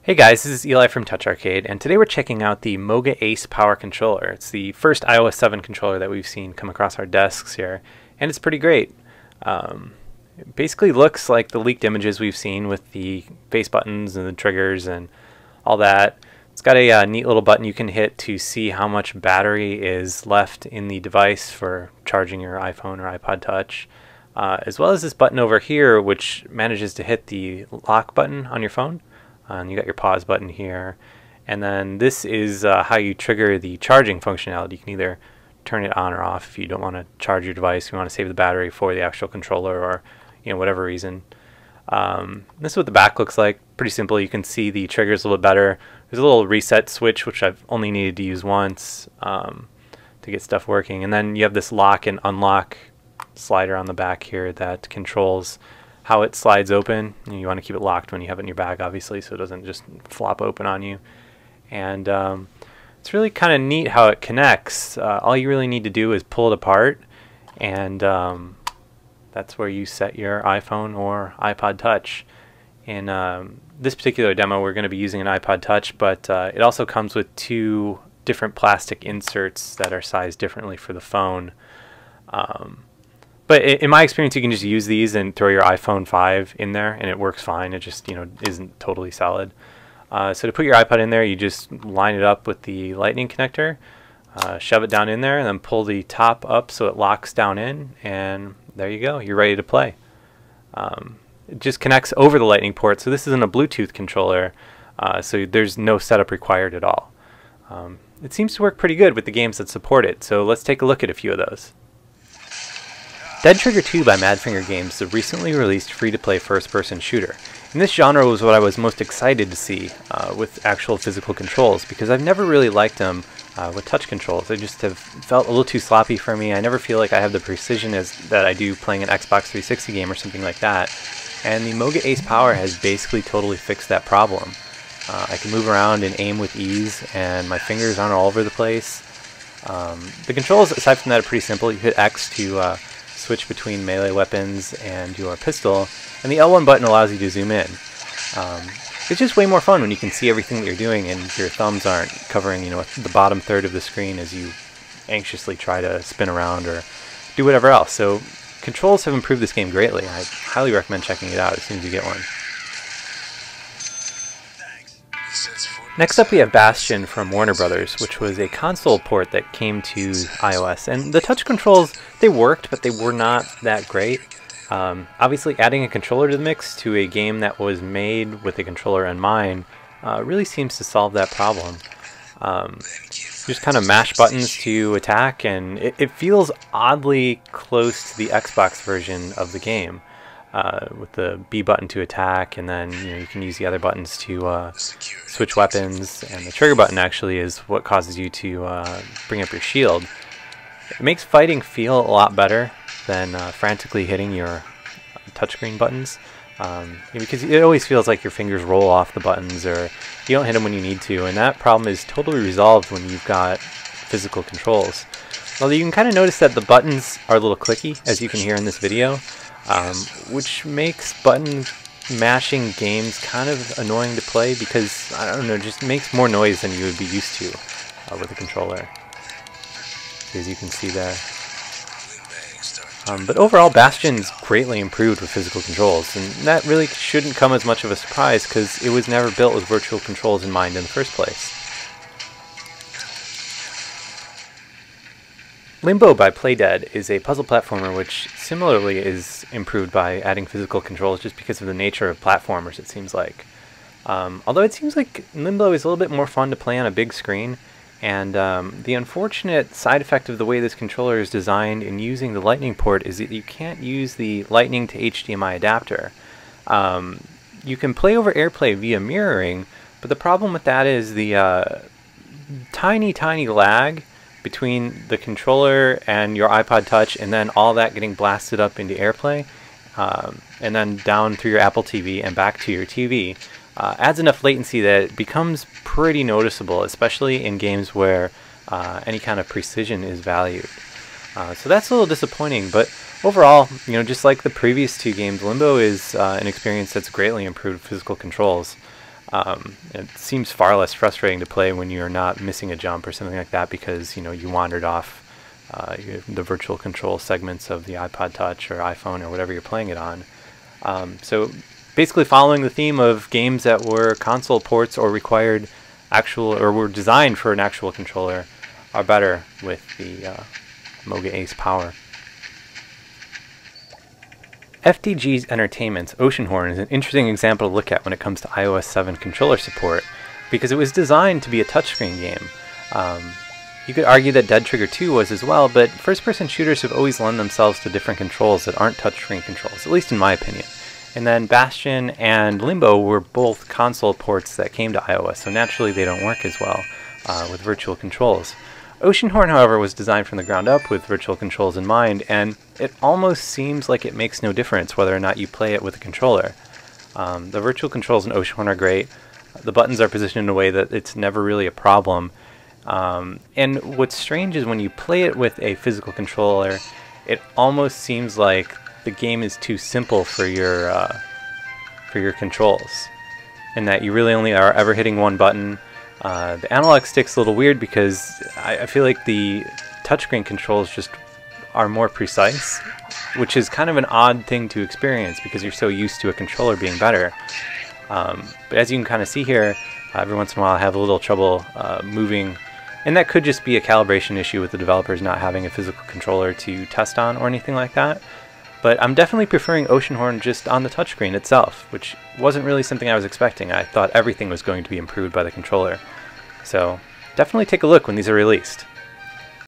Hey guys, this is Eli from TouchArcade, and today we're checking out the MOGA Ace Power controller. It's the first iOS 7 controller that we've seen come across our desks here, and it's pretty great. It basically looks like the leaked images we've seen with the face buttons and the triggers and all that. It's got a neat little button you can hit to see how much battery is left in the device for charging your iPhone or iPod Touch, as well as this button over here which manages to hit the lock button on your phone. And you got your pause button here, and then this is how you trigger the charging functionality. You can either turn it on or off if you don't want to charge your device, you want to save the battery for the actual controller, or whatever reason. This is what the back looks like. Pretty simple. You can see the triggers a little bit better. There's a little reset switch which I've only needed to use once to get stuff working, and then you have this lock and unlock slider on the back here that controls how it slides open. You want to keep it locked when you have it in your bag, obviously, so it doesn't just flop open on you. And it's really kind of neat how it connects. All you really need to do is pull it apart, and that's where you set your iPhone or iPod Touch. In this particular demo, we're going to be using an iPod Touch, but it also comes with two different plastic inserts that are sized differently for the phone. But in my experience, you can just use these and throw your iPhone 5 in there, and it works fine. It just isn't totally solid. So to put your iPod in there, you just line it up with the lightning connector, shove it down in there, and then pull the top up so it locks down in, and there you go. You're ready to play. It just connects over the lightning port, so this isn't a Bluetooth controller, so there's no setup required at all. It seems to work pretty good with the games that support it, so let's take a look at a few of those. Dead Trigger 2 by MADFINGER Games is a recently released free-to-play first-person shooter. And this genre was what I was most excited to see with actual physical controls, because I've never really liked them with touch controls. They just have felt a little too sloppy for me. I never feel like I have the precision that I do playing an Xbox 360 game or something like that. And the MOGA Ace Power has basically totally fixed that problem. I can move around and aim with ease, and my fingers aren't all over the place. The controls, aside from that, are pretty simple. You hit X to switch between melee weapons and your pistol, and the L1 button allows you to zoom in. It's just way more fun when you can see everything that you're doing and your thumbs aren't covering the bottom third of the screen as you anxiously try to spin around or do whatever else. So controls have improved this game greatly. I highly recommend checking it out as soon as you get one. Next up we have Bastion from Warner Brothers, which was a console port that came to iOS. And the touch controls, they worked, but they were not that great. Obviously adding a controller to the mix to a game that was made with a controller in mind really seems to solve that problem. Just kind of mash buttons to attack, and it feels oddly close to the Xbox version of the game. With the B button to attack, and then you can use the other buttons to switch weapons, and the trigger button actually is what causes you to bring up your shield. It makes fighting feel a lot better than frantically hitting your touchscreen buttons, because it always feels like your fingers roll off the buttons, or you don't hit them when you need to, and that problem is totally resolved when you've got physical controls. Although you can kind of notice that the buttons are a little clicky, as you can hear in this video. Which makes button mashing games kind of annoying to play, because, I don't know, it just makes more noise than you would be used to with a controller, as you can see there. But overall, Bastion's greatly improved with physical controls, and that really shouldn't come as much of a surprise, because it was never built with virtual controls in mind in the first place. Limbo by PLAYDEAD is a puzzle platformer which similarly is improved by adding physical controls just because of the nature of platformers, it seems like. Although it seems like Limbo is a little bit more fun to play on a big screen, and the unfortunate side effect of the way this controller is designed in using the lightning port is that you can't use the lightning to HDMI adapter. You can play over AirPlay via mirroring, but the problem with that is the tiny lag between the controller and your iPod Touch, and then all that getting blasted up into AirPlay, and then down through your Apple TV and back to your TV, adds enough latency that it becomes pretty noticeable, especially in games where any kind of precision is valued. So that's a little disappointing, but overall, just like the previous two games, Limbo is an experience that's greatly improved physical controls. It seems far less frustrating to play when you're not missing a jump or something like that because, you know, you wandered off the virtual control segments of the iPod Touch or iPhone or whatever you're playing it on. So basically following the theme of games that were console ports or required actual, or were designed for an actual controller, are better with the MOGA Ace Power. FDG Entertainment's OCEANHORN is an interesting example to look at when it comes to iOS 7 controller support, because it was designed to be a touchscreen game. You could argue that Dead Trigger 2 was as well, but first-person shooters have always lent themselves to different controls that aren't touchscreen controls, at least in my opinion. And then Bastion and Limbo were both console ports that came to iOS, so naturally they don't work as well with virtual controls. OCEANHORN, however, was designed from the ground up with virtual controls in mind, and it almost seems like it makes no difference whether or not you play it with a controller. The virtual controls in OCEANHORN are great. The buttons are positioned in a way that it's never really a problem. And what's strange is when you play it with a physical controller, it almost seems like the game is too simple for your controls, in that you really only are ever hitting one button. The analog stick's a little weird because I feel like the touchscreen controls just are more precise, which is kind of an odd thing to experience because you're so used to a controller being better. But as you can kind of see here, every once in a while I have a little trouble moving, and that could just be a calibration issue with the developers not having a physical controller to test on or anything like that. But I'm definitely preferring OCEANHORN just on the touchscreen itself, which wasn't really something I was expecting. I thought everything was going to be improved by the controller. So definitely take a look when these are released.